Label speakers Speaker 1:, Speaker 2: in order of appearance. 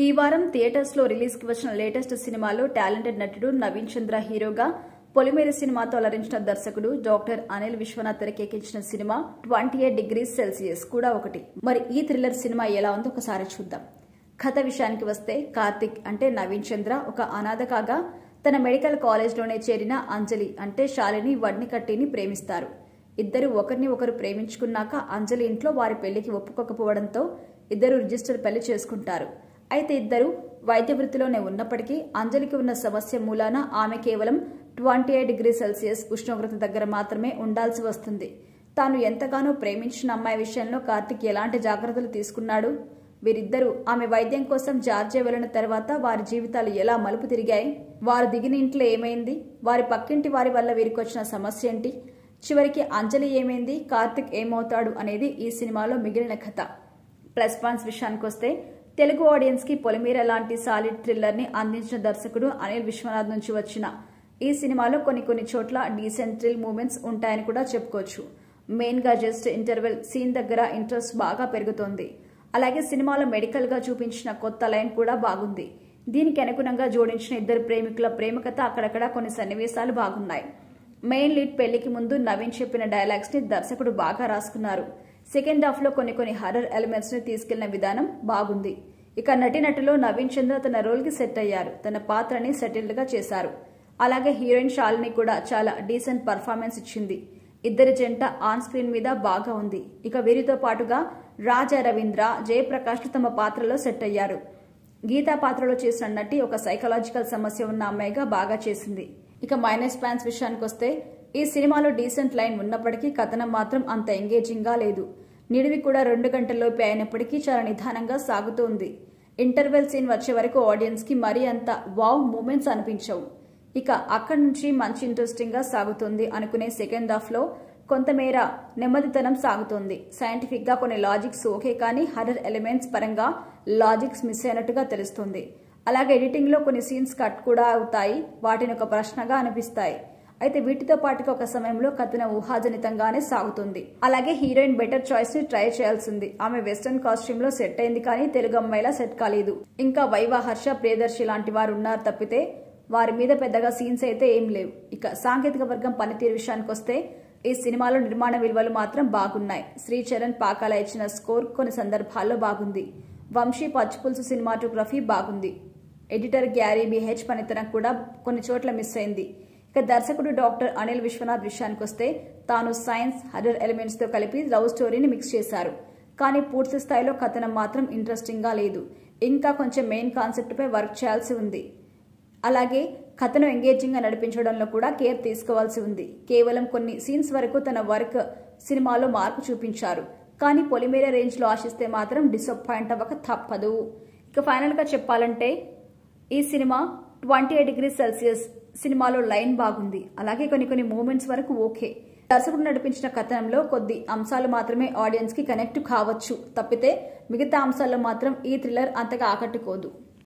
Speaker 1: ఈ వారం థియేటర్స్ లో రిలీజ్ కి వచ్చిన లేటెస్ట్ సినిమాలో టాలెంటెడ్ నటుడు నవీన్ చంద్ర హీరోగా, పొలిమేర సినిమాతో అలరించిన దర్శకుడు డాక్టర్ అనిల్ విశ్వనాథ్ తెరకెక్కించిన సినిమా 28 degrees Celsius కూడా ఒకటి. మరి ఈ థ్రిల్లర్ సినిమా ఎలా ఉందో ఒకసారి చూద్దాం. కథ విషయానికి వస్తే, కార్తిక్ అంటే నవీన్ చంద్ర ఒక అనాథ కాగా తన మెడికల్ కాలేజ్లోనే చేరిన అంజలి అంటే శాలిని వడ్నికట్టిని ప్రేమిస్తారు. ఇద్దరు ఒకరిని ఒకరు ప్రేమించుకున్నాక అంజలి ఇంట్లో వారి పెళ్లికి ఒప్పుకోకపోవడంతో ఇద్దరు రిజిస్టర్ పెళ్లి చేసుకుంటారు. అయితే ఇద్దరు వైద్య వృత్తిలోనే ఉన్నప్పటికీ అంజలికి ఉన్న సమస్య మూలాన ఆమె కేవలం 28 degrees Celsius ఉష్ణోగ్రత దగ్గర మాత్రమే ఉండాల్సి వస్తుంది. తాను ఎంతగానో ప్రేమించిన అమ్మాయి విషయంలో కార్తిక్ ఎలాంటి జాగ్రత్తలు తీసుకున్నాడు? వీరిద్దరూ ఆమె వైద్యం కోసం జార్జియా వెళ్లిన తర్వాత వారి జీవితాలు ఎలా మలుపు తిరిగాయి? వారు దిగిన ఇంట్లో ఏమైంది? వారి పక్కింటి వారి వల్ల వీరికొచ్చిన సమస్య ఏంటి? చివరికి అంజలి ఏమైంది? కార్తిక్ ఏమవుతాడు అనేది ఈ సినిమాలో మిగిలిన కథ. ప్లస్ పాయింట్స్ విషయానికి వస్తే, తెలుగు ఆడియన్స్ కి పొలిమేర లాంటి సాలిడ్ థ్రిల్లర్ ని అందించిన దర్శకుడు అనిల్ విశ్వనాథ్ నుంచి వచ్చిన ఈ సినిమాలో కొన్ని చోట్ల డీసెంట్ థ్రిల్ మూమెంట్స్ ఉంటాయని కూడా చెప్పుకోవచ్చు. మెయిన్ గా జస్ట్ ఇంటర్వెల్ సీన్ దగ్గర ఇంట్రెస్ట్ బాగా పెరుగుతోంది. అలాగే సినిమాలో మెడికల్ గా చూపించిన కొత్త లైన్ కూడా బాగుంది. దీనికి అనుగుణంగా జోడించిన ఇద్దరు ప్రేమికుల ప్రేమ కథ అక్కడక్కడ కొన్ని సన్నివేశాలు బాగున్నాయి. మెయిన్ లీడ్ పెళ్లికి ముందు నవీన్ చెప్పిన డైలాగ్స్ ని దర్శకుడు బాగా రాసుకున్నారు. సెకండ్ హాఫ్ లో కొన్ని హర్రర్ ఎలిమెంట్స్ ని తీసుకెళ్లిన విధానం బాగుంది. ఇక నటినటులో నవీన్ చంద్ర తన రోల్ కి సెట్ అయ్యారు. తన పాత్రని సెటిల్డ్ గా చేశారు. అలాగే హీరోయిన్ శాలిని కూడా చాలా డీసెంట్ పర్ఫార్మెన్స్ ఇచ్చింది. ఇద్దరి జంట ఆన్ స్క్రీన్ మీద బాగా ఉంది. ఇక వీరితో పాటుగా రాజా రవీంద్ర, జయప్రకాష్ తమ పాత్రలో సెట్ అయ్యారు. గీతా పాత్రలో చేసిన నటి ఒక సైకలాజికల్ సమస్య ఉన్న అమ్మాయిగా బాగా చేసింది. ఇక మైనస్ పాయింట్స్ విషయానికి వస్తే, ఈ సినిమాలో డీసెంట్ లైన్ ఉన్నప్పటికీ కథనం మాత్రం అంత ఎంగేజింగ్ గా లేదు. నిడివి కూడా 2 గంటల్లోపే అయినప్పటికీ చాలా నిదానంగా సాగుతోంది. ఇంటర్వెల్ సీన్ వచ్చే వరకు ఆడియన్స్ కి మరీ అంత వావ్ మూమెంట్స్ అనిపించవు. ఇక అక్కడి నుంచి మంచి ఇంట్రెస్టింగ్ గా సాగుతుంది అనుకునే సెకండ్ హాఫ్ లో కొంతమేర నెమ్మదితనం సాగుతోంది. సైంటిఫిక్ గా కొన్ని లాజిక్స్ ఓకే, కానీ హర్రర్ ఎలిమెంట్స్ పరంగా లాజిక్స్ మిస్ అయినట్టుగా తెలుస్తుంది. అలాగే ఎడిటింగ్ లో కొన్ని సీన్స్ కట్ కూడా అవుతాయి. వాటిని ఒక ప్రశ్నగా అనిపిస్తాయి. అయితే వీటితో పాటుగా ఒక సమయంలో కథన ఊహాజనితంగానే సాగుతుంది. అలాగే హీరోయిన్ బెటర్ చాయిస్ ని ట్రై చేయాల్సింది. ఆమె వెస్టర్న్ కాస్ట్యూమ్ లో సెట్ అయింది, కానీ తెలుగు అమ్మాయిలా సెట్ కాలేదు. ఇంకా వైవా, హర్ష, ప్రియదర్శి లాంటి వారు ఉన్నారు తప్పితే వారి మీద పెద్దగా సీన్స్ అయితే ఏం లేవు. ఇక సాంకేతిక వర్గం పనితీరు విషయానికి వస్తే, ఈ సినిమాలో నిర్మాణ విలువలు మాత్రం బాగున్నాయి. శ్రీచరణ్ పాకాల ఇచ్చిన స్కోర్ కొన్ని సందర్భాల్లో బాగుంది. వంశీ పచ్చిపులుసు సినిమాటోగ్రఫీ బాగుంది. ఎడిటర్ గ్యారీ బిహెచ్ పనితనం కూడా కొన్ని చోట్ల మిస్ అయింది. ఇక దర్శకుడు డాక్టర్ అనిల్ విశ్వనాథ్ విషయానికి వస్తే, తాను సైన్స్, హర్రర్ ఎలిమెంట్స్ తో కలిపి లవ్ స్టోరీని మిక్స్ చేశారు. కానీ పూర్తి స్థాయిలో కథనం మాత్రం ఇంట్రెస్టింగ్ గా లేదు. ఇంకా కొంచెం మెయిన్ కాన్సెప్ట్ పై వర్క్ చేయాల్సి ఉంది. అలాగే కథను ఎంగేజింగ్ గా నడిపించడంలో కూడా కేర్ తీసుకోవాల్సి ఉంది. కేవలం కొన్ని సీన్స్ వరకు తన వర్క్ సినిమాలో మార్పు చూపించారు. కానీ పొలిమేర రేంజ్ లో ఆశిస్తే మాత్రం డిసప్పాయింట్ అవ్వక తప్పదు. ఇక ఫైనల్ గా చెప్పాలంటే, ఈ సినిమా 28 degrees Celsius సినిమాలో లైన్ బాగుంది. అలాగే కొన్ని మూమెంట్స్ వరకు ఓకే. దర్శకుడు నడిపించిన కథనంలో కొద్ది అంశాలు మాత్రమే ఆడియన్స్ కి కనెక్ట్ కావచ్చు తప్పితే మిగతా అంశాల్లో మాత్రం ఈ థ్రిల్లర్ అంతగా ఆకట్టుకోదు.